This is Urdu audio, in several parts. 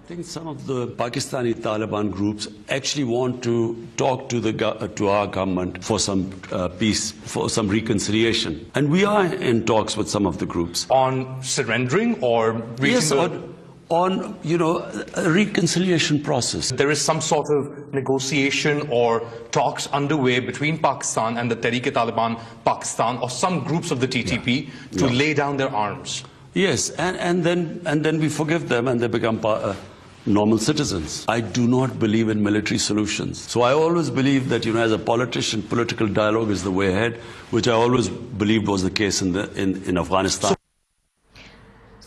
I think some of the Pakistani Taliban groups actually want to talk to our government for some peace, for some reconciliation, and we are in talks with some of the groups on surrendering or reaching on a reconciliation process. There is some sort of negotiation or talks underway between Pakistan and the Tehreek-e-Taliban Pakistan or some groups of the TTP to lay down their arms. Yes, and then we forgive them and they become normal citizens. I do not believe in military solutions. So I always believe that, as a politician, political dialogue is the way ahead, which I always believed was the case in Afghanistan.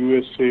USA,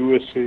USA,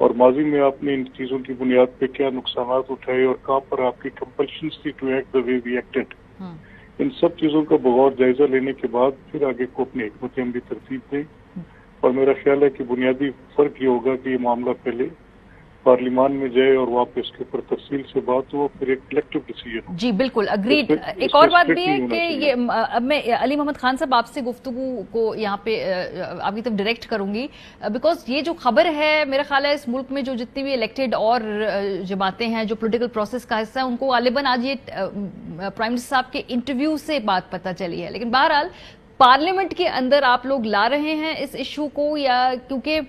اور ماضی میں آپ نے ان چیزوں کی بنیاد پہ کیا نقصانات اٹھائے اور کہاں پر آپ کی کمپلشنس تھی to act the way we acted. ان سب چیزوں کا بغور جائزہ لینے کے بعد پھر آگے کو اپنی حکمت عملی ترتیب دیں. اور میرا خیال ہے کہ بنیادی فرق یہ ہوگا کہ یہ معاملہ پہلے پارلیمان میں جائے اور وہاں پہ اس کے اوپر تفصیل سے بات ہو، پھر ایک کلیکٹو ڈیسیژن. جی بالکل اگریڈ. ایک اور بات بھی ہے کہ یہ اب میں علی محمد خان صاحب آپ سے گفتگو کو یہاں پہ آپ کی طرف ڈائریکٹ کروں گی، بیکاز یہ جو خبر ہے میرا خیال ہے اس ملک میں جو جتنی بھی الیکٹڈ اور جماعتیں ہیں جو پولیٹیکل پروسیس کا حصہ ہے ان کو غالباً آج یہ پرائم منسٹر صاحب کے انٹرویو سے بات پتہ چلی ہے. لیکن بہرحال پارلیمنٹ کے اندر آپ لوگ لا رہے ہیں اس ایشو کو، یا کیونکہ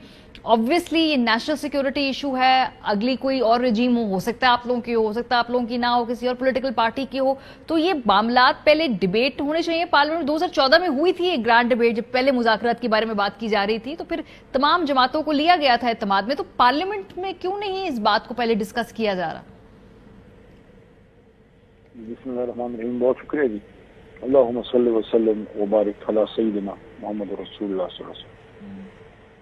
obviously یہ نیشنل سیکیورٹی ایشو ہے، اگلی کوئی اور رجیم ہو سکتا ہے آپ لوگوں کی ہو سکتا ہے آپ لوگوں کی نہ ہو، کسی اور پولیٹیکل پارٹی کی ہو، تو یہ معاملات پہلے ڈیبیٹ ہونے چاہیے. پارلیمنٹ 2014 میں ہوئی تھی ایک گرانڈ ڈیبیٹ جب پہلے مذاکرات کے بارے میں بات کی جا رہی تھی، تو پھر تمام جماعتوں کو لیا گیا تھا اعتماد میں. تو پارلیمنٹ میں کیوں نہیں اس بات کو پہلے ڈسکس کیا جا رہا؟ بسم اللہ الرحمن الرحیم. بہت شکریہ جی. اللہم صلی وسلم وبارک علی سیدنا محمد رسول اللہ صلی اللہ علیہ وسلم.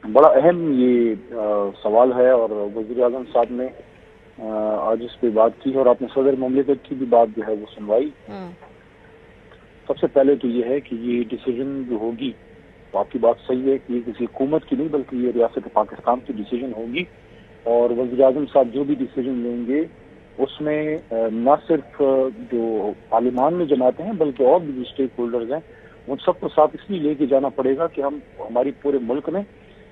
بڑا اہم یہ سوال ہے اور وزیر اعظم صاحب نے آج اس پہ بات کی اور آپ نے صدر مملکت کی بھی بات جو ہے وہ سنوائی. سب سے پہلے تو یہ ہے کہ یہ ڈیسیژن جو ہوگی، تو آپ کی بات صحیح ہے کہ یہ کسی حکومت کی نہیں بلکہ یہ ریاست پاکستان کی ڈیسیژن ہوگی. اور وزیر اعظم صاحب جو بھی ڈیسیژن لیں گے اس میں نہ صرف جو پارلیمان میں جماعتیں ہیں بلکہ اور بھی جو اسٹیک ہولڈرز ہیں ان سب کو ساتھ اس لیے لے کے جانا پڑے گا کہ ہم ہماری پورے ملک میں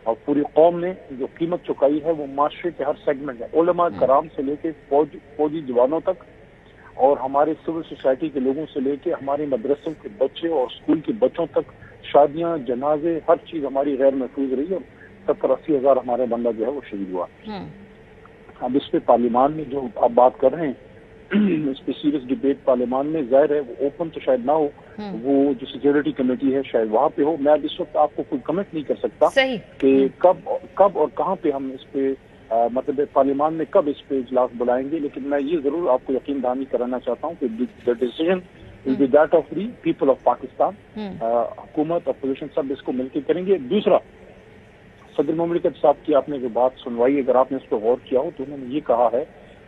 اور پوری قوم نے جو قیمت چکائی ہے وہ معاشرے کے ہر سیگمنٹ ہے، علماء کرام سے لے کے فوجی جوانوں تک اور ہمارے سول سوسائٹی کے لوگوں سے لے کے ہمارے مدرسوں کے بچے اور اسکول کے بچوں تک، شادیاں، جنازے، ہر چیز ہماری غیر محفوظ رہی اور 70-80 ہزار ہمارے بندہ جو ہے وہ شہید ہوا. اب اس پہ پارلیمان میں جو آپ بات کر رہے ہیں اس پہ سیریس ڈیبیٹ پارلیمان میں ظاہر ہے وہ اوپن تو شاید نہ ہو، وہ جو سیکیورٹی کمیٹی ہے شاید وہاں پہ ہو. میں اب اس وقت آپ کو کوئی کمنٹ نہیں کر سکتا کہ کب اور کہاں پہ ہم اس پہ مطلب پارلیمان میں کب اس پہ اجلاس بلائیں گے، لیکن میں یہ ضرور آپ کو یقین دہانی کرانا چاہتا ہوں کہ the decision will be that of the people of Pakistan. حکومت اپوزیشن سب اس کو مل کے کریں گے. دوسرا، صدر مملکت صاحب کی آپ نے جو بات سنوائی، اگر آپ نے اس پہ غور کیا ہو تو انہوں نے یہ کہا ہے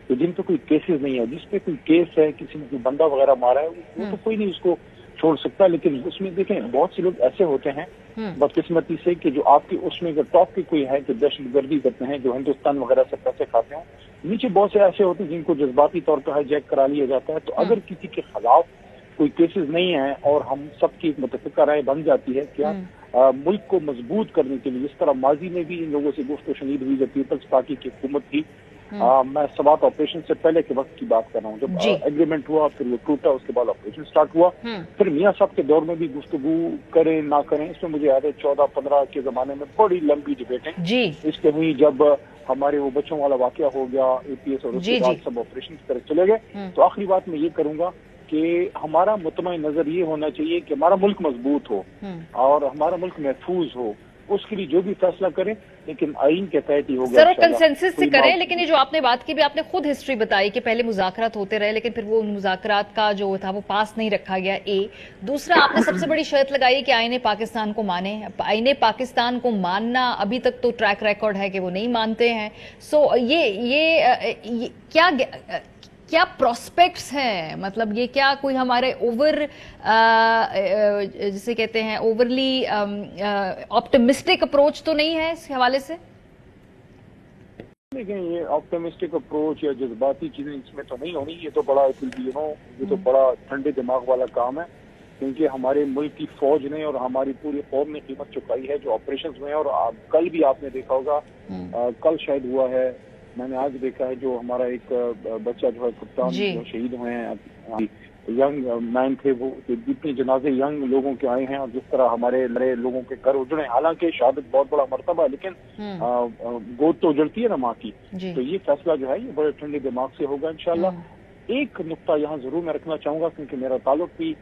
کہ جن پہ کوئی کیسز نہیں ہے، جس پہ کوئی کیس ہے، کسی نے کوئی بندہ وغیرہ مارا ہے، وہ تو کوئی نہیں اس کو چھوڑ سکتا. لیکن اس میں دیکھیں بہت سے لوگ ایسے ہوتے ہیں بدقسمتی سے کہ جو آپ کی اس میں اگر ٹاپ کی کوئی ہے کہ دہشت گردی کرتے ہیں، جو ہندوستان وغیرہ سے پیسے کھاتے ہیں، نیچے بہت سے ایسے ہوتے ہیں جن کو جذباتی طور پہ ہائی جیک کرا لیا جاتا ہے. تو اگر کسی کے خلاف کوئی کیسز نہیں ہیں اور ہم سب کی متفقہ رائے بن جاتی ہے کیا ملک کو مضبوط کرنے کے لیے، جس طرح ماضی میں بھی ان لوگوں سے گفت و شنید ہوئی جب پیپلز پارٹی کی حکومت تھی، میں سوات آپریشن سے پہلے کے وقت کی بات کر رہا ہوں، جب ایگریمنٹ ہوا پھر وہ ٹوٹا، اس کے بعد آپریشن سٹارٹ ہوا، پھر میاں صاحب کے دور میں بھی گفتگو کریں نہ کریں، اس میں مجھے یاد ہے 14-15 کے زمانے میں بڑی لمبی ڈبیٹیں اس پہ ہوئی. جب ہمارے وہ بچوں والا واقعہ ہو گیا APS اور اس کے بعد سب آپریشن کی طرف چلے گئے. تو آخری بات میں یہ کروں گا کہ ہمارا مطمئن نظر یہ ہونا چاہیے کہ ہمارا ملک مضبوط ہو اور ہمارا ملک محفوظ ہو. اس کے لیے جو بھی فیصلہ کریں لیکن آئین کے تحت ہی ہوگا، سر کنسنسس سے کریں. لیکن یہ جو آپ نے بات کی بھی، آپ نے خود ہسٹری بتائی کہ پہلے مذاکرات ہوتے رہے لیکن پھر وہ مذاکرات کا جو تھا وہ پاس نہیں رکھا گیا. دوسرا، آپ نے سب سے بڑی شرط لگائی کہ آئین پاکستان کو مانیں. آئین پاکستان کو ماننا ابھی تک تو ٹریک ریکارڈ ہے کہ وہ نہیں مانتے ہیں. سو یہ کیا پراسپیکٹس ہیں؟ مطلب یہ کیا کوئی ہمارے جسے کہتے ہیں اوورلی آپٹمسٹک اپروچ تو نہیں ہے اس حوالے سے؟ لیکن یہ آپٹمسٹک اپروچ یا جذباتی چیزیں اس میں تو نہیں ہونی. یہ تو بڑا یہ تو بڑا ٹھنڈے دماغ والا کام ہے، کیونکہ ہمارے ملک کی فوج نے اور ہماری پوری قوم نے قیمت چکائی ہے جو آپریشنز ہوئے ہیں. اور کل بھی آپ نے دیکھا ہوگا، کل شاید ہوا ہے، میں نے آج دیکھا ہے، جو ہمارا ایک بچہ جو ہے کپتان جو شہید ہوئے ہیں، ینگ مین تھے، وہ جتنے جنازے ینگ لوگوں کے آئے ہیں اور جس طرح ہمارے نئے لوگوں کے گھر اجڑے، حالانکہ شہادت بہت بڑا مرتبہ ہے لیکن گود تو اجڑتی ہے نا ماں کی. تو یہ فیصلہ جو ہے یہ بڑے ٹھنڈے دماغ سے ہوگا انشاءاللہ. ایک نقطہ یہاں ضرور میں رکھنا چاہوں گا کیونکہ میرا تعلق بھی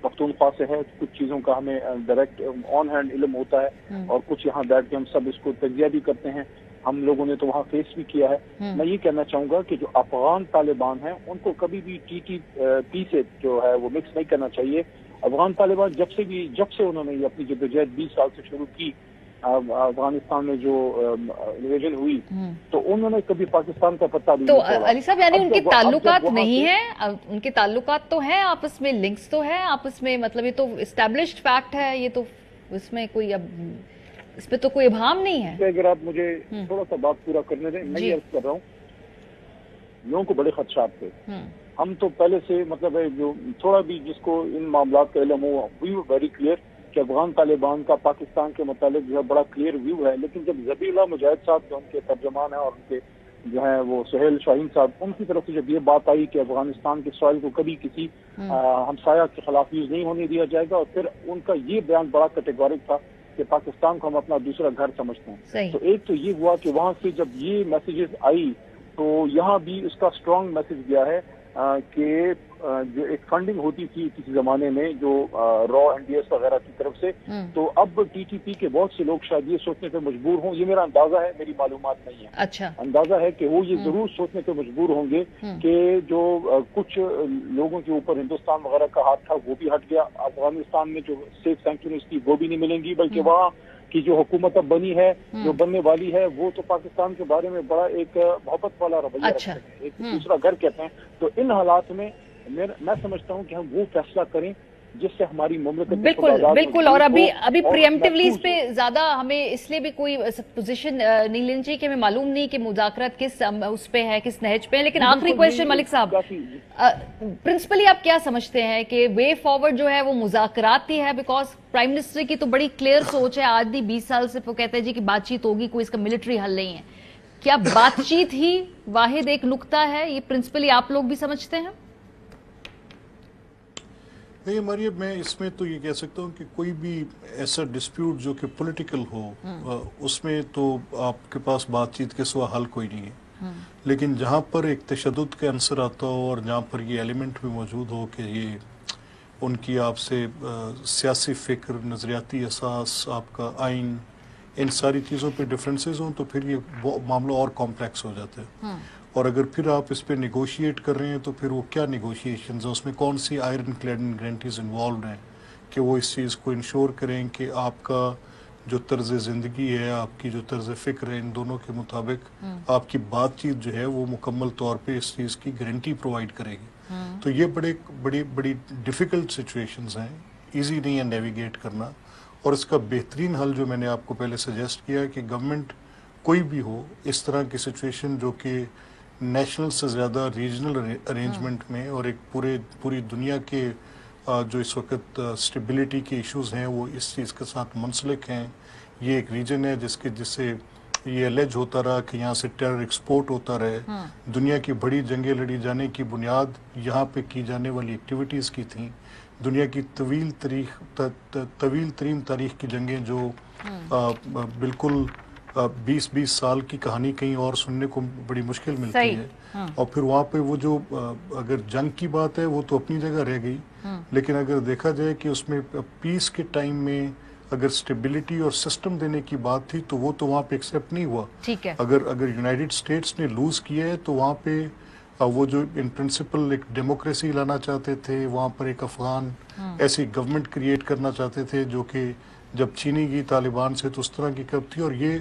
پختونخوا سے ہے، کچھ چیزوں کا ہمیں ڈائریکٹ آن ہینڈ علم ہوتا ہے اور کچھ یہاں بیٹھ کے ہم سب اس کو تجزیہ بھی کرتے ہیں، ہم لوگوں نے تو وہاں فیس بھی کیا ہے. میں یہ کہنا چاہوں گا کہ جو افغان طالبان ہیں ان کو کبھی بھی TTP سے جو ہے وہ مکس نہیں کرنا چاہیے. افغان طالبان جب سے انہوں نے اپنی جدوجہد 20 سال سے شروع کی افغانستان میں جو انویژن ہوئی تو انہوں نے کبھی پاکستان کا پتہ بھی تو نہیں چھوڑا. علی صاحب یعنی ان کے تعلقات نہیں ہیں، ان کے تعلقات تو ہیں آپس میں، لنکس تو ہیں آپس میں، مطلب یہ تو اسٹیبلشڈ فیکٹ ہے، یہ تو اس میں کوئی اب اس پہ تو کوئی ابہام نہیں ہے. اگر آپ مجھے تھوڑا سا بات پورا کرنے دیں. میں یہ عرض کر رہا ہوں لوگوں کو بڑے خدشات تھے. ہم تو پہلے سے مطلب ہے جو تھوڑا بھی جس کو ان معاملات کا علم ہو وی ویری کلیئر کہ افغان طالبان کا پاکستان کے متعلق جو ہے بڑا کلیئر ویو ہے. لیکن جب ذبیح اللہ مجاہد صاحب جو ان کے ترجمان ہیں اور ان کے جو ہیں وہ سہیل شاہین صاحب، ان کی طرف سے جب یہ بات آئی کہ افغانستان کے سوائل کو کبھی کسی ہمسایہ کے خلاف یوز نہیں ہونے دیا جائے گا، اور پھر ان کا یہ بیان بڑا کیٹیگورک تھا کہ پاکستان کو ہم اپنا دوسرا گھر سمجھتے ہیں. تو ایک تو یہ ہوا کہ وہاں سے جب یہ میسیجز آئی تو یہاں بھی اس کا اسٹرانگ میسج گیا ہے کہ جو ایک فنڈنگ ہوتی تھی کسی زمانے میں جو را این ڈی ایس وغیرہ کی طرف سے، تو اب ٹی ٹی پی کے بہت سے لوگ شاید یہ سوچنے پہ مجبور ہوں، یہ میرا اندازہ ہے، میری معلومات نہیں ہے، اچھا اندازہ ہے کہ وہ یہ ضرور سوچنے پہ مجبور ہوں گے کہ جو کچھ لوگوں کے اوپر ہندوستان وغیرہ کا ہاتھ تھا وہ بھی ہٹ گیا. افغانستان میں جو سیف سینکچریز تھی وہ بھی نہیں ملیں گی، بلکہ وہاں کی جو حکومت اب بنی ہے، جو بننے والی ہے، وہ تو پاکستان کے بارے میں بڑا ایک محبت والا رویہ رکھتے ہیں، ایک دوسرا گھر کہتے ہیں. تو ان حالات میں میں سمجھتا ہوں کہ ہم وہ فیصلہ کریں جس سے ہماری مملکت بالکل. اور ابھی پریمپٹیولی اس پہ زیادہ ہمیں اس لیے بھی کوئی پوزیشن نہیں لینی چاہیے کہ ہمیں معلوم نہیں کہ مذاکرات کس اس پہ ہے، کس نہج پہ ہے. لیکن آخری کویشچن ملک صاحب، پرنسپلی آپ کیا سمجھتے ہیں کہ وے فارورڈ جو ہے وہ مذاکرات ہی ہے؟ بیکاز پرائم منسٹر کی تو بڑی کلیئر سوچ ہے، آج نہیں 20 سال سے وہ کہتے ہیں جی کہ بات چیت ہوگی، کوئی اس کا ملٹری حل نہیں ہے. کیا بات چیت ہی واحد ایک نقطہ ہے؟ یہ پرنسپلی آپ لوگ بھی سمجھتے ہیں؟ نہیں مریم، میں اس میں تو یہ کہہ سکتا ہوں کہ کوئی بھی ایسا ڈسپیوٹ جو کہ پولیٹیکل ہو اس میں تو آپ کے پاس بات چیت کے سوا حل کوئی نہیں ہے. لیکن جہاں پر ایک تشدد کا عنصر آتا ہو اور جہاں پر یہ ایلیمنٹ بھی موجود ہو کہ یہ ان کی آپ سے سیاسی فکر، نظریاتی اساس، آپ کا آئین، ان ساری چیزوں پہ ڈفرینسز ہوں تو پھر یہ معاملہ اور کمپلیکس ہو جاتا ہے. اور اگر پھر آپ اس پہ نیگوشیٹ کر رہے ہیں تو پھر وہ کیا نیگوشیشنز ہیں، اس میں کون سی آئرن کلیڈ گارنٹیز انوالوڈ ہیں کہ وہ اس چیز کو انشور کریں کہ آپ کا جو طرز زندگی ہے، آپ کی جو طرز فکر ہے، ان دونوں کے مطابق آپ کی بات چیت جو ہے وہ مکمل طور پہ اس چیز کی گارنٹی پرووائڈ کرے گی. تو یہ بڑی ڈیفیکلٹ سچویشنز ہیں، ایزی نہیں ہے نیویگیٹ کرنا. اور اس کا بہترین حل جو میں نے آپ کو پہلے سجیسٹ کیا کہ گورنمنٹ کوئی بھی ہو اس طرح کی سچویشن جو کہ نیشنل سے زیادہ ریجنل ارینجمنٹ میں اور ایک پوری دنیا کے جو اس وقت اسٹیبلٹی کے ایشوز ہیں وہ اس چیز کے ساتھ منسلک ہیں. یہ ایک ریجن ہے جس سے یہ الیج ہوتا رہا کہ یہاں سے ٹیرر ایکسپورٹ ہوتا رہے. دنیا کی بڑی جنگیں لڑی جانے کی بنیاد یہاں پہ کی جانے والی ایکٹیویٹیز کی تھیں. دنیا کی طویل ترین تاریخ کی جنگیں جو بالکل 20 سال کی کہانی کہیں اور سننے کو بڑی مشکل ملتی ہے. اور پھر وہاں پہ وہ جو اگر جنگ کی بات ہے وہ تو اپنی جگہ رہ گئی، لیکن اگر دیکھا جائے کہ اس میں پیس کے ٹائم میں اگر سٹیبلٹی اور سسٹم دینے کی بات تھی تو وہ تو وہاں پہ ایکسیپٹ نہیں ہوا. اگر یونائٹڈ اسٹیٹس نے لوز کیا ہے تو وہاں پہ وہ جو ان پرنسپل ایک ڈیموکریسی لانا چاہتے تھے، وہاں پر ایک افغان ایسی گورنمنٹ کریٹ کرنا چاہتے تھے جو کہ جب چھینی گئی طالبان سے تو اس طرح کی کب تھی. اور یہ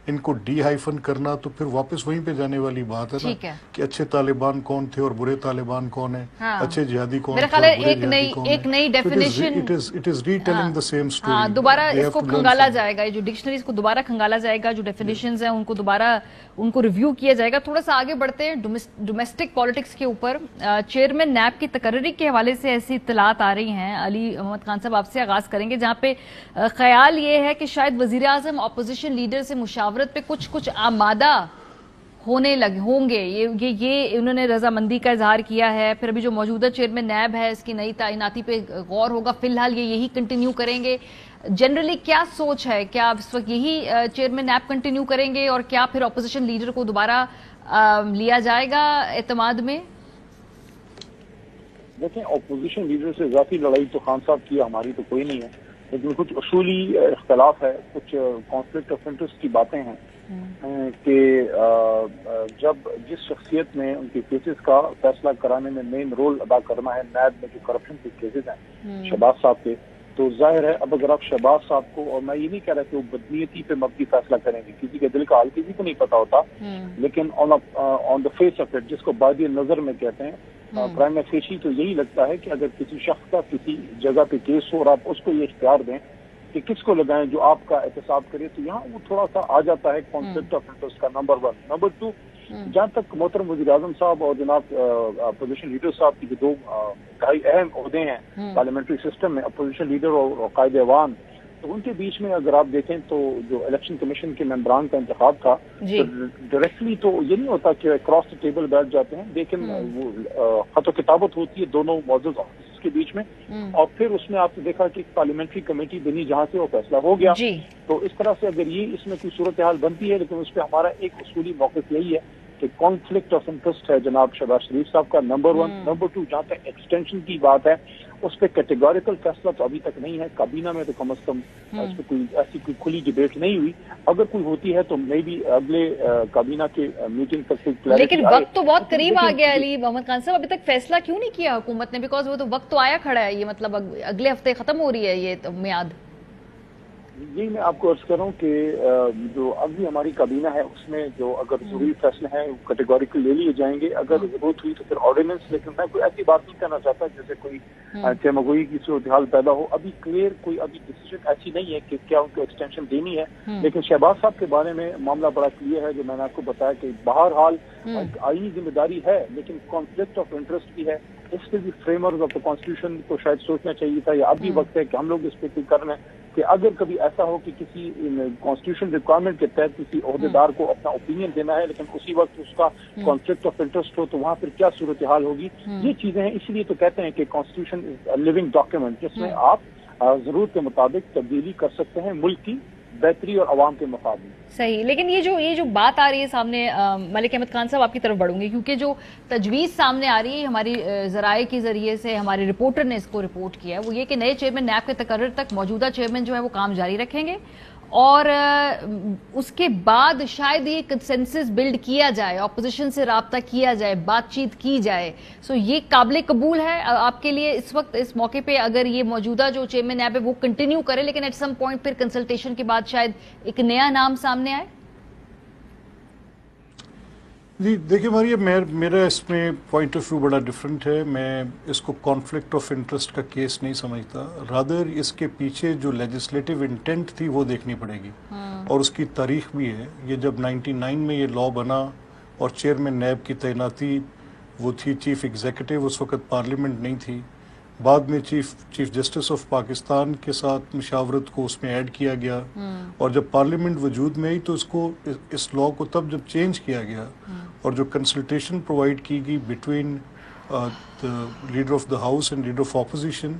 ان کو ڈی ہائفن کرنا تو پھر واپس وہیں پہ جانے والی بات ہے نا کہ اچھے طالبان کون تھے اور برے طالبان کون ہیں، اچھے جہادی کون تھے اور برے جہادی کون ہیں. ایک نئی definition it is retelling the same story. دوبارہ اس کو کھنگالا جائے گا، جو ڈکشنریز کو دوبارہ کھنگالا جائے گا، جو ڈیفینیشنز ہیں ان کو دوبارہ ان کو ریویو کیا جائے گا. تھوڑا سا آگے بڑھتے ہیں ڈومیسٹک پالیٹکس کے اوپر. چیئرمین نیب کی تقرری کے حوالے سے ایسی اطلاعات آ رہی ہیں. علی محمد خان صاحب آپ سے آغاز کریں گے، جہاں پہ خیال یہ ہے کہ شاید وزیر اعظم اپوزیشن لیڈر سے مشاورت پہ کچھ آمادہ ہونے لگے ہوں گے. یہ انہوں نے رضامندی کا اظہار کیا ہے. پھر ابھی جو موجودہ چیئرمین نیب ہے اس کی نئی تعیناتی پہ غور ہوگا. فی الحال یہی کنٹینیو کریں گے. جنرلی کیا سوچ ہے؟ کیا اس وقت یہی چیئرمین نیب کنٹینیو کریں گے اور کیا پھر اپوزیشن لیڈر کو دوبارہ لیا جائے گا اعتماد میں؟ دیکھیں، اپوزیشن لیڈر سے ذاتی لڑائی تو خان صاحب کی ہماری تو کوئی نہیں ہے، لیکن کچھ اصولی اختلاف ہے، کچھ کانفلکٹ آف انٹرسٹ کی باتیں ہیں کہ جب جس شخصیت نے ان کے کیسز کا فیصلہ کرانے میں مین رول ادا کرنا ہے، نیب میں جو کرپشن کے کیسز ہیں شہباز صاحب کے، تو ظاہر ہے اب اگر آپ شہباز صاحب کو، اور میں یہ نہیں کہہ رہا کہ وہ بدنیتی پہ مبنی فیصلہ کریں گے، کسی کے دل کا حال کسی کو نہیں پتا ہوتا، لیکن آن دا فیس آف اٹ، جس کو بادی نظر میں کہتے ہیں، پرائم فیشی تو یہی لگتا ہے کہ اگر کسی شخص کا کسی جگہ پہ کیس ہو اور آپ اس کو یہ اختیار دیں کہ کس کو لگائیں جو آپ کا احتساب کرے، تو یہاں وہ تھوڑا سا آ جاتا ہے کانفلکٹ آف انٹرسٹ کا، نمبر 1۔ نمبر 2، جہاں تک محترم وزیر اعظم صاحب اور جناب اپوزیشن لیڈر صاحب کی جو دو انتہائی اہم عہدے ہیں پارلیمنٹری سسٹم میں، اپوزیشن لیڈر اور قائد ایوان، تو ان کے بیچ میں اگر آپ دیکھیں تو جو الیکشن کمیشن کے ممبران کا انتخاب تھا، ڈائریکٹلی تو یہ نہیں ہوتا کہ کراس دا ٹیبل بیٹھ جاتے ہیں، لیکن وہ خط و کتابت ہوتی ہے دونوں معزز آفیسرز کے بیچ میں، اور پھر اس میں آپ نے دیکھا کہ ایک پارلیمنٹری کمیٹی بنی جہاں سے وہ فیصلہ ہو گیا۔ تو اس طرح سے اگر یہ اس میں کوئی صورتحال بنتی ہے، لیکن اس پہ ہمارا ایک اصولی موقف یہی ہے کہ کانفلکٹ آف انٹرسٹ ہے جناب شہباز شریف صاحب کا، نمبر 1۔ نمبر 2، جہاں تک ایکسٹینشن کی بات ہے، اس پہ کیٹیگوریکل فیصلہ تو ابھی تک نہیں ہے، کابینہ میں تو کم از کم اس پہ کوئی ایسی کوئی کھلی ڈبیٹ نہیں ہوئی، اگر کوئی ہوتی ہے تو مے بی اگلے کابینہ کے میٹنگ تک کوئی کلیئرٹی لیکن وقت تو بہت قریب آ گیا علی محمد خان صاحب، ابھی تک فیصلہ کیوں نہیں کیا حکومت نے؟ بیکاز وہ تو وقت تو آیا کھڑا ہے، یہ مطلب اگلے ہفتے ختم ہو رہی ہے یہ میعاد۔ یہی میں آپ کو عرض کروں کہ جو ابھی ہماری کابینہ ہے اس میں جو اگر ضروری فیصلے ہیں کیٹیگوریکل لے لیے جائیں گے، اگر ضرورت ہوئی تو پھر آرڈیننس، لیکن میں کوئی ایسی بات نہیں کرنا چاہتا جیسے کوئی چمگوئی کی صورتحال پیدا ہو، ابھی کلیئر کوئی ابھی ڈیسیژن ایسی نہیں ہے کہ کیا ان کو ایکسٹینشن دینی ہے، لیکن شہباز صاحب کے بارے میں معاملہ بڑا کلیئر ہے، جو میں نے آپ کو بتایا کہ بہرحال آئینی ذمہ داری ہے، لیکن کانفلکٹ آف انٹرسٹ بھی ہے، اس پہ بھی فریمرز آف دا کانسٹیٹیوشن کو شاید سوچنا چاہیے تھا، یا ابھی وقت ہے کہ ہم لوگ اس پہ کوئی کر رہے ہیں کہ اگر کبھی ایسا ہو کہ کسی کانسٹیٹیوشن ریکوائرمنٹ کے تحت کسی عہدیدار کو اپنا اوپینین دینا ہے، لیکن اسی وقت اس کا کانفلکٹ آف انٹرسٹ ہو، تو وہاں پھر کیا صورتحال ہوگی؟ یہ چیزیں ہیں، اسی لیے تو کہتے ہیں کہ کانسٹیٹیوشن از لیونگ ڈاکیومنٹ، جس میں آپ ضرورت کے مطابق تبدیلی کر سکتے ہیں ملک کی بہتری اور عوام کے مقابلے۔ صحیح، لیکن یہ جو بات آ رہی ہے سامنے، ملک احمد خان صاحب آپ کی طرف بڑھوں گی، کیونکہ جو تجویز سامنے آ رہی ہے ہماری ذرائع کے ذریعے سے، ہمارے رپورٹر نے اس کو رپورٹ کیا ہے، وہ یہ کہ نئے چیئرمین نیب کے تقرر تک موجودہ چیئرمین جو ہے وہ کام جاری رکھیں گے، اور اس کے بعد شاید یہ کنسنسس بلڈ کیا جائے، اپوزیشن سے رابطہ کیا جائے، بات چیت کی جائے۔ سو یہ قابل قبول ہے آپ کے لیے اس وقت اس موقع پہ، اگر یہ موجودہ جو چیئرمین ایپ ہے وہ کنٹینیو کرے، لیکن ایٹ سم پوائنٹ پھر کنسلٹیشن کے بعد شاید ایک نیا نام سامنے آئے؟ جی دیکھیں مریم، میرا اس میں پوائنٹ آف ویو بڑا ڈفرینٹ ہے، میں اس کو کانفلکٹ آف انٹرسٹ کا کیس نہیں سمجھتا، رادر اس کے پیچھے جو لیجسلیٹو انٹینٹ تھی وہ دیکھنی پڑے گی، اور اس کی تاریخ بھی ہے۔ یہ جب 99 میں یہ لا بنا اور چیئرمین نیب کی تعیناتی وہ تھی چیف ایگزیکٹو، اس وقت پارلیمنٹ نہیں تھی، بعد میں چیف جسٹس آف پاکستان کے ساتھ مشاورت کو اس میں ایڈ کیا گیا، اور جب پارلیمنٹ وجود میں آئی تو اس لا کو تب جب چینج کیا گیا، اور جو کنسلٹیشن پرووائڈ کی گئی between leader of the house and leader of opposition,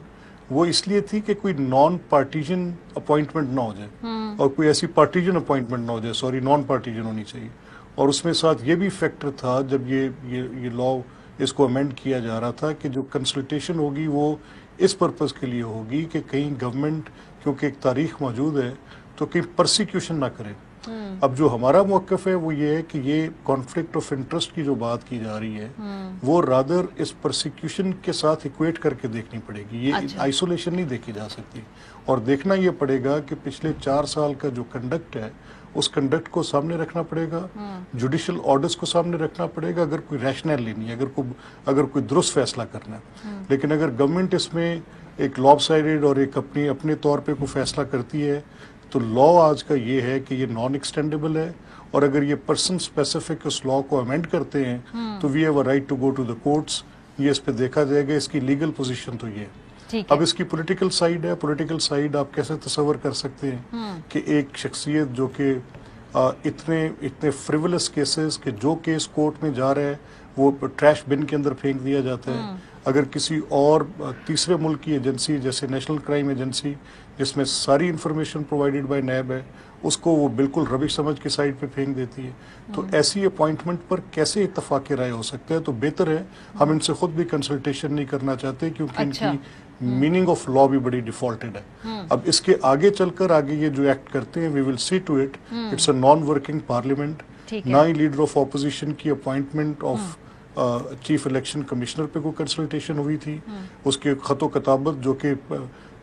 وہ اس لیے تھی کہ کوئی نان پارٹیجن اپوائنٹمنٹ نہ ہو جائے، اور کوئی ایسی پارٹیجن اپوائنٹمنٹ نہ ہو جائے، سوری نان پارٹیجن ہونی چاہیے، اور اس میں ساتھ یہ بھی فیکٹر تھا جب یہ لا اس کو امینڈ کیا جا رہا تھا کہ جو کنسلٹیشن ہوگی وہ اس پرپز کے لیے ہوگی کہ کہیں گورنمنٹ، کیونکہ ایک تاریخ موجود ہے، تو کہیں پرسیکیوشن نہ کرے۔ اب جو ہمارا موقف ہے وہ یہ ہے کہ یہ کانفلکٹ آف انٹرسٹ کی جو بات کی جا رہی ہے وہ رادر اس پرسیکیوشن کے ساتھ ایکویٹ کر کے دیکھنی پڑے گی، یہ آئسولیشن نہیں دیکھی جا سکتی، اور دیکھنا یہ پڑے گا کہ پچھلے 4 سال کا جو کنڈکٹ ہے اس کنڈکٹ کو سامنے رکھنا پڑے گا، جوڈیشل آرڈرز کو سامنے رکھنا پڑے گا، اگر کوئی ریشنلی نہیں، اگر کوئی درست فیصلہ کرنا ہے، لیکن اگر گورنمنٹ اس میں ایک لاب سائڈڈ اور ایک اپنے طور پہ کوئی فیصلہ کرتی ہے، تو لا آج کا یہ ہے کہ یہ نان ایکسٹینڈیبل ہے، اور اگر یہ پرسن اسپیسیفک اس لا کو امینڈ کرتے ہیں تو we have a right to go to the courts, یہ اس پہ دیکھا جائے گا، اس کی لیگل پوزیشن تو یہ ہے۔ اب اس کی پولیٹیکل سائیڈ ہے، پولیٹیکل سائیڈ آپ کیسے تصور کر سکتے ہیں کہ ایک شخصیت جو کہ اتنے فریولس کیسز کہ جو کیس کورٹ میں جا رہا ہے وہ ٹریش بن کے اندر پھینک دیا جاتا ہے، اگر کسی اور تیسرے ملک کی ایجنسی جیسے نیشنل کرائم ایجنسی جس میں ساری انفارمیشن پرووائڈڈ بائی نیب ہے، اس کو وہ بالکل ربش سمجھ کے سائڈ پہ پھینک دیتی ہے، تو ایسی اپوائنٹمنٹ پر کیسے اتفاق رائے ہو سکتا ہے؟ تو بہتر ہے ہم ان سے خود بھی کنسلٹیشن نہیں کرنا چاہتے، کیونکہ ان کی میننگ آف لا بھی بڑی ڈیفالٹڈ ہے۔ اب اس کے آگے چل کر آگے یہ جو ایکٹ کرتے ہیں، we will see to it, it's a non working parliament, نہ ہی لیڈر آف اپوزیشن کی appointment of chief election commissioner پہ کوئی کنسلٹیشن ہوئی تھی، اس کے خط و کتابت جو کہ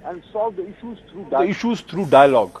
and solve the issues through dialogue।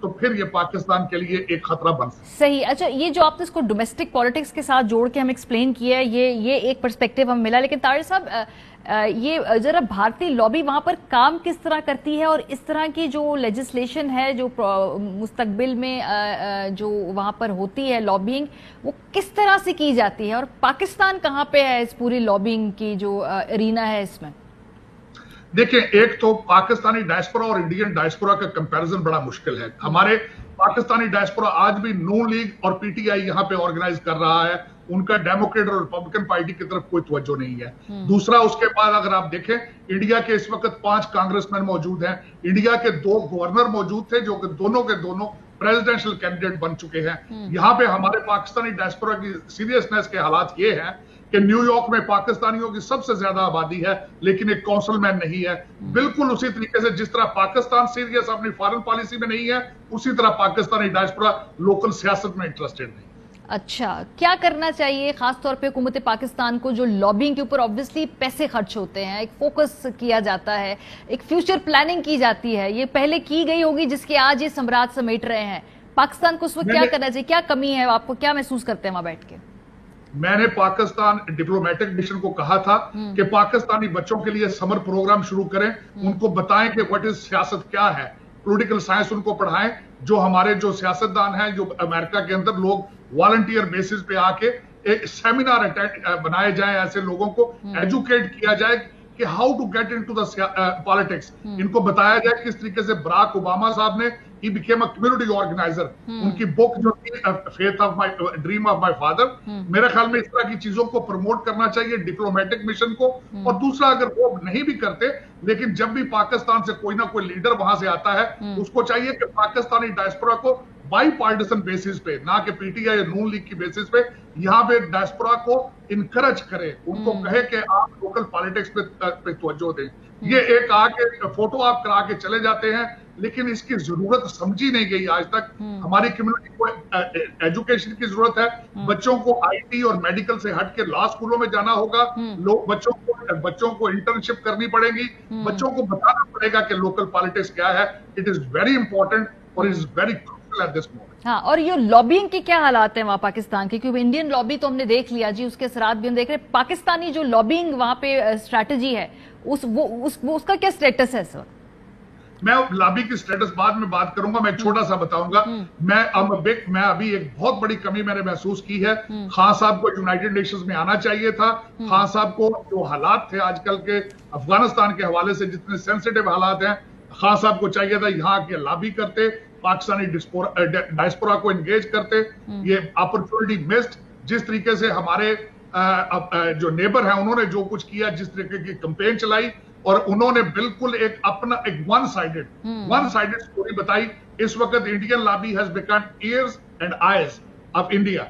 تو پھر یہ پاکستان کے لیے ایک خطرہ بن سکتا ہے. صحیح. اچھا، یہ جو آپ نے اس کو ڈومیسٹک پالیٹکس کے ساتھ جوڑ کے ہم ایکسپلین کیا ہے، یہ ایک پرسپیکٹیو ہم ملا، لیکن طاہر صاحب یہ ذرا بھارتی لابی وہاں پر کام کس طرح کرتی ہے، اور اس طرح کی جو لیجسلیشن ہے جو مستقبل میں جو وہاں پر ہوتی ہے لابینگ، وہ کس طرح سے کی جاتی ہے، اور پاکستان کہاں پہ ہے اس پوری لابینگ کی جو ارینا ہے اس میں؟ دیکھیں، ایک تو پاکستانی ڈائسپورا اور انڈین ڈائسپورا کا کمپیریزن بڑا مشکل ہے. ہمارے پاکستانی ڈائسپورا آج بھی نون لیگ اور پی ٹی آئی یہاں پہ آرگنائز کر رہا ہے، ان کا ڈیموکریٹ اور ریپبلکن پارٹی کی طرف کوئی توجہ نہیں ہے. دوسرا، اس کے بعد اگر آپ دیکھیں، انڈیا کے اس وقت 5 کانگریس مین موجود ہیں، انڈیا کے 2 گورنر موجود تھے جو کہ دونوں کے دونوں پریزیڈنشل کینڈیڈیٹ بن چکے ہیں. یہاں پہ ہمارے پاکستانی ڈائسپورا کی سیریسنس کے حالات یہ ہیں کہ نیو یارک میں پاکستانیوں کی سب سے زیادہ آبادی ہے لیکن ایک کونسل مین نہیں ہے. بالکل اسی طریقے سے جس طرح پاکستان سیریس اپنی فارن پالیسی میں نہیں ہے، اسی طرح پاکستانی ڈائسپورا لوکل سیاست میں انٹرسٹڈ نہیں. اچھا، کیا کرنا چاہیے خاص طور پہ حکومت پاکستان کو، جو لابینگ کے اوپر آبویسلی پیسے خرچ ہوتے ہیں، ایک فوکس کیا جاتا ہے، ایک فیوچر پلاننگ کی جاتی ہے، یہ پہلے کی گئی ہوگی جس کے آج یہ ثمرات سمیٹ رہے ہیں، پاکستان کو اس وقت کیا کرنا چاہیے؟ کیا کمی ہے؟ آپ کو کیا محسوس کرتے ہیں وہاں بیٹھ کے؟ میں نے پاکستان ڈپلومیٹک مشن کو کہا تھا کہ پاکستانی بچوں کے لیے سمر پروگرام شروع کریں، ان کو بتائیں کہ واٹ از سیاست کیا ہے، پولیٹیکل سائنس ان کو پڑھائیں. جو ہمارے جو سیاستدان ہیں، جو امریکہ کے اندر لوگ والنٹیئر بیسس پہ آ کے ایک سیمینار بنائے جائیں، ایسے لوگوں کو ایجوکیٹ کیا جائے کہ how to get into the politics. ان کو بتایا جائے کس طریقے سے براک اوباما صاحب نے he became a community organizer. ان کی بک جو تھی faith of my dream of my father, میرے خیال میں اس طرح کی چیزوں کو پروموٹ کرنا چاہیے ڈپلومیٹک مشن کو. اور دوسرا، اگر وہ نہیں بھی کرتے لیکن جب بھی پاکستان سے کوئی نہ کوئی لیڈر وہاں سے آتا ہے، اس کو چاہیے کہ پاکستانی ڈائسپورا کو بائی پارٹیسن بیسس پہ، نہ کہ پی ٹی آئی یا نون لیگ کی بیسس پہ، یہاں پہ ڈائسپورا کو انکریج کرے، ان کو کہے کہ آپ لوکل پالیٹکس پہ توجہ دیں. یہ ایک آ کے فوٹو آپ کرا کے چلے جاتے ہیں، لیکن اس کی ضرورت سمجھی نہیں گئی آج تک. ہماری کمیونٹی کو ایجوکیشن کی ضرورت ہے، بچوں کو آئی ٹی اور میڈیکل سے ہٹ کے لا اسکولوں میں جانا ہوگا، بچوں کو انٹرنشپ کرنی پڑے گی، بچوں کو بتانا پڑے گا کہ لوکل پالیٹکس کیا ہے. اٹ از ویری امپورٹنٹ اور it is very crucial at this moment. ہاں، اور یہ لابینگ کے کیا حالات ہیں وہاں پاکستان کے؟ کیونکہ انڈین لابی تو ہم نے دیکھ لیا جی، اس کے اثرات بھی ہم دیکھ رہے ہیں. پاکستانی جو لابینگ وہاں پہ اسٹریٹجی ہے، اس کا کیا سٹیٹس ہے سر؟ میں لابی کی سٹیٹس بعد میں بات کروں گا، میں چھوٹا سا بتاؤں گا. میں ابھی ایک بہت بڑی کمی میں نے محسوس کی ہے. خان صاحب کو یونائیٹڈ نیشنز میں آنا چاہیے تھا. خان صاحب کو جو حالات تھے آج کل کے افغانستان کے حوالے سے، جتنے سینسیٹیو حالات ہیں، خان صاحب کو چاہیے تھا یہاں کے لابی کرتے، پاکستانی ڈائسپورا کو انگیج کرتے. یہ اپرچونٹی مسڈ. جس طریقے سے ہمارے جو نیبر ہیں انہوں نے جو کچھ کیا، جس طریقے کی کمپین چلائی، اور انہوں نے بالکل ایک اپنا ایک ون سائیڈڈ سٹوری بتائی. اس وقت Indian lobby has become ears and eyes of India.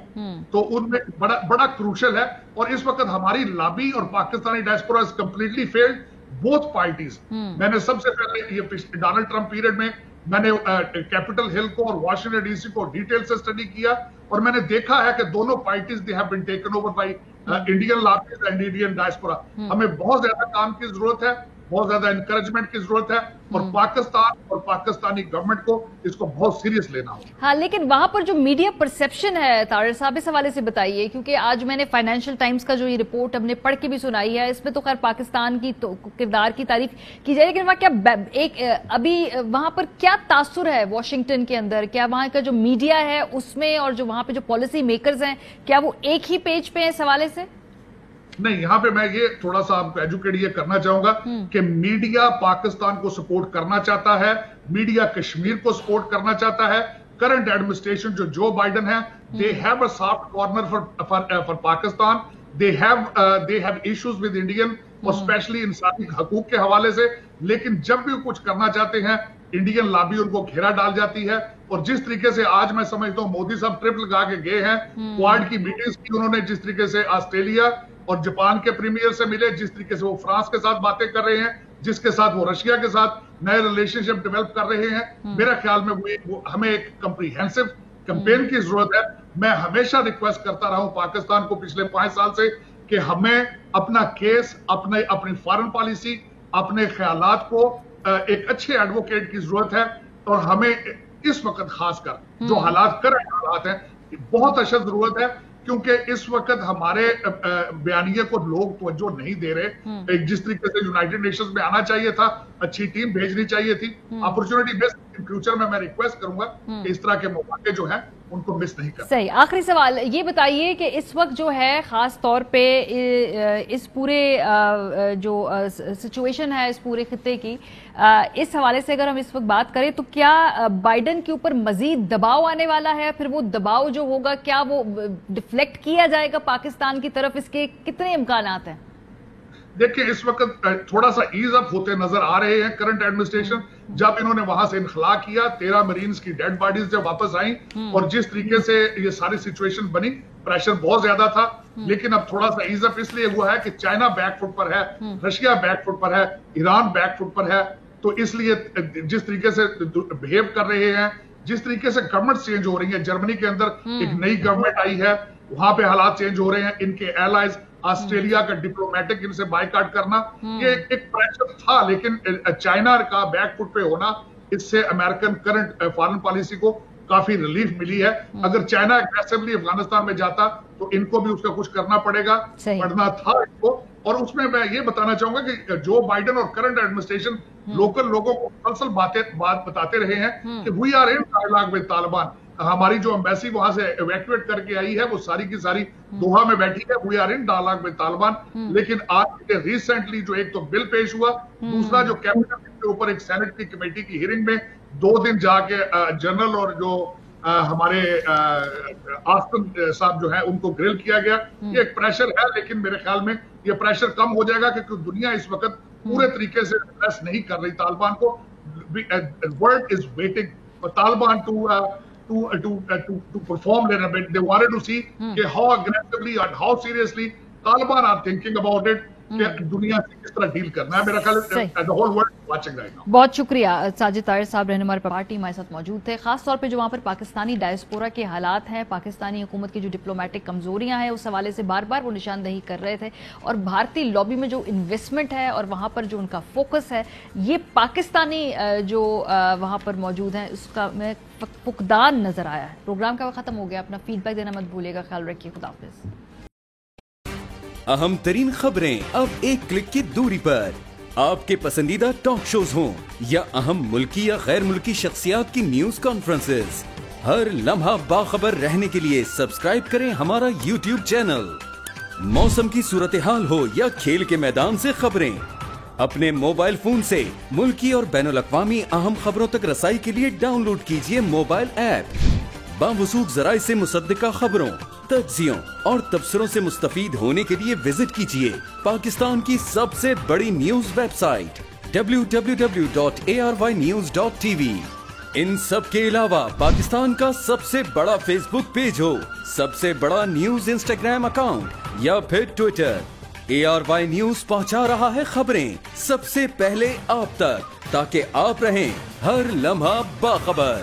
تو ان میں بڑا کروشل ہے. اور اس وقت ہماری لابی اور Pakistani diaspora is completely field, both parties. میں نے سب سے پہلے یہ ڈونلڈ ٹرمپ پیریڈ میں میں نے کیپٹل ہل کو اور واشنگٹن ڈی سی کو ڈیٹیل سے اسٹڈی کیا، اور میں نے دیکھا ہے کہ دونوں parties they have been taken over by Indian lobbies and Indian diaspora. ہمیں بہت زیادہ کام کی ضرورت ہے، بہت زیادہ انکریجمنٹ کی ضرورت ہے، اور پاکستان اور پاکستانی گورنمنٹ کو اس کو بہت سیریس لینا ہوگا. ہاں، لیکن وہاں پر جو میڈیا پرسیپشن ہے طاہر صاحب، اس حوالے سے بتائیے، کیونکہ آج میں نے فائنینشیل ٹائمز کا جو یہ رپورٹ ہم نے پڑھ کے بھی سنائی ہے، اس میں تو خیر پاکستان کی کردار کی تعریف کی جائے، لیکن وہاں کیا ابھی وہاں پر کیا تاثر ہے واشنگٹن کے اندر؟ کیا وہاں کا جو میڈیا ہے اس میں، اور جو وہاں پہ جو پالیسی میکرز ہیں، کیا وہ ایک ہی پیج پہ ہیں اس حوالے سے؟ نہیں، یہاں پہ میں یہ تھوڑا سا آپ کو ایجوکیٹ یہ کرنا چاہوں گا کہ میڈیا پاکستان کو سپورٹ کرنا چاہتا ہے، میڈیا کشمیر کو سپورٹ کرنا چاہتا ہے. کرنٹ ایڈمنسٹریشن جو بائیڈن ہے، they have a soft corner for Pakistan. They have issues with Indian اور اسپیشلی انسانی حقوق کے حوالے سے. لیکن جب بھی وہ کچھ کرنا چاہتے ہیں، انڈین لابی ان کو گھیرا ڈال جاتی ہے. اور جس طریقے سے آج میں سمجھتا ہوں مودی صاحب ٹرپ لگا کے گئے ہیں، کوارڈ کی میٹنگز کی انہوں نے، جس طریقے سے آسٹریلیا اور جاپان کے پریمیئر سے ملے، جس طریقے سے وہ فرانس کے ساتھ باتیں کر رہے ہیں، جس کے ساتھ وہ رشیا کے ساتھ نئے ریلیشن شپ ڈیولپ کر رہے ہیں. میرا خیال میں ہمیں ایک کمپریہنسو کمپین کی ضرورت ہے. میں ہمیشہ ریکویسٹ کرتا رہا ہوں پاکستان کو پچھلے 5 سال سے کہ ہمیں اپنا کیس، اپنی فارن پالیسی، اپنے خیالات کو ایک اچھے ایڈوکیٹ کی ضرورت ہے. اور ہمیں اس وقت خاص کر جو حالات کرنٹ حالات ہیں بہت اشد ضرورت ہے، کیونکہ اس وقت ہمارے بیانیے کو لوگ توجہ نہیں دے رہے. جس طریقے سے یونائٹڈ نیشنز میں آنا چاہیے تھا، اچھی ٹیم بھیجنی چاہیے تھی، اپرچونٹی مس. فیوچر میں ریکویسٹ کروں گا کہ اس طرح کے مواقع جو ہیں ان کو مس نہیں کرنا. صحیح. آخری سوال یہ بتائیے کہ اس وقت جو ہے خاص طور پہ اس پورے جو سچویشن ہے اس پورے خطے کی، اس حوالے سے اگر ہم اس وقت بات کریں تو کیا بائیڈن کے اوپر مزید دباؤ آنے والا ہے؟ پھر وہ دباؤ جو ہوگا کیا وہ ڈیفلیکٹ کیا جائے گا پاکستان کی طرف؟ اس کے کتنے امکانات ہیں؟ دیکھیں اس وقت تھوڑا سا ایز اپ ہوتے نظر آ رہے ہیں کرنٹ ایڈمنسٹریشن. جب انہوں نے وہاں سے انخلا کیا، 13 مرینز کی ڈیڈ باڈیز جب واپس آئیں اور جس طریقے سے یہ ساری سچویشن بنی، پریشر بہت زیادہ تھا. لیکن اب تھوڑا سا ایز اپ اس لیے ہوا ہے کہ چائنا بیک فٹ پر ہے، رشیا بیک فٹ پر ہے، ایران بیک فٹ پر ہے. تو اس لیے جس طریقے سے بہیو کر رہے ہیں، جس طریقے سے گورنمنٹ چینج ہو رہی ہیں، جرمنی کے اندر ایک نئی گورنمنٹ آئی ہے، وہاں پہ حالات چینج ہو رہے ہیں. ان کے ایلائز آسٹریلیا کا ڈپلومیٹک ان سے بائیکاٹ کرنا، یہ ایک پریشر تھا. لیکن چائنا کا بیک فٹ پہ ہونا، اس سے امریکن کرنٹ فارن پالیسی کو کافی ریلیف ملی ہے. اگر چائنا اگریسولی افغانستان میں جاتا تو ان کو بھی اس کا کچھ کرنا پڑے گا، پڑنا تھا ان کو. اور اس میں یہ بتانا چاہوں گا کہ جو بائیڈن اور کرنٹ ایڈمنسٹریشن لوکل لوگوں کو مسلسل بات بتاتے رہے ہیں کہ we are in dialogue with Taliban. ہماری جو ایمبیسی وہاں سے ایویکویٹ کر کے آئی ہے وہ ساری کی ساری دوحہ میں بیٹھی ہے. We are in dialogue with Taliban. لیکن آج ریسنٹلی جو ایک تو بل پیش ہوا، دوسرا جو کیبنٹ کے اوپر ایک سینٹ کی کمیٹی کی ہیئرنگ میں 2 دن جا کے جنرل اور جو ہمارے آسٹن صاحب جو ہیں ان کو گرل کیا گیا. یہ ایک پریشر ہے، لیکن میرے خیال میں یہ پریشر کم ہو جائے گا کیونکہ دنیا اس وقت پورے طریقے سے ایڈریس نہیں کر رہی طالبان کو. World is waiting for Taliban to perform a little bit. They wanted to see how aggressively and how seriously Taliban are thinking about it. کہ دنیا سے کس طرح ڈیل کرنا ہے. میرا خیال ہے the whole world watching right now. بہت شکریہ. ساجد طاہر صاحب رہنما پارٹی ہمارے ساتھ موجود تھے. خاص طور پہ جو وہاں پر پاکستانی ڈائسپورا کے حالات ہیں، پاکستانی حکومت کی جو ڈپلومیٹک کمزوریاں ہیں، اس حوالے سے بار بار وہ نشاندہی کر رہے تھے. اور بھارتی لابی میں جو انویسٹمنٹ ہے اور وہاں پر جو ان کا فوکس ہے، یہ پاکستانی جو وہاں پر موجود ہیں اس کا میں فقدان نظر آیا ہے. پروگرام کا وقت ختم ہو گیا. اپنا فیڈ بیک دینا مت بھولیے گا. خیال رکھیے. خدا حافظ. اہم ترین خبریں اب ایک کلک کی دوری پر. آپ کے پسندیدہ ٹاک شوز ہوں یا اہم ملکی یا غیر ملکی شخصیات کی نیوز کانفرنسز، ہر لمحہ باخبر رہنے کے لیے سبسکرائب کریں ہمارا یوٹیوب چینل. موسم کی صورتحال ہو یا کھیل کے میدان سے خبریں، اپنے موبائل فون سے ملکی اور بین الاقوامی اہم خبروں تک رسائی کے لیے ڈاؤن لوڈ کیجیے موبائل ایپ. باوثوق ذرائع سے مصدقہ خبروں، تجزیوں اور تبصروں سے مستفید ہونے کے لیے وزٹ کیجیے پاکستان کی سب سے بڑی نیوز ویب سائٹ www.arYnews.tv. ان سب کے علاوہ پاکستان کا سب سے بڑا فیس بک پیج ہو، سب سے بڑا نیوز انسٹاگرام اکاؤنٹ یا پھر ٹویٹر، ARY نیوز پہنچا رہا ہے خبریں سب سے پہلے آپ تک، تاکہ آپ رہیں ہر لمحہ باخبر.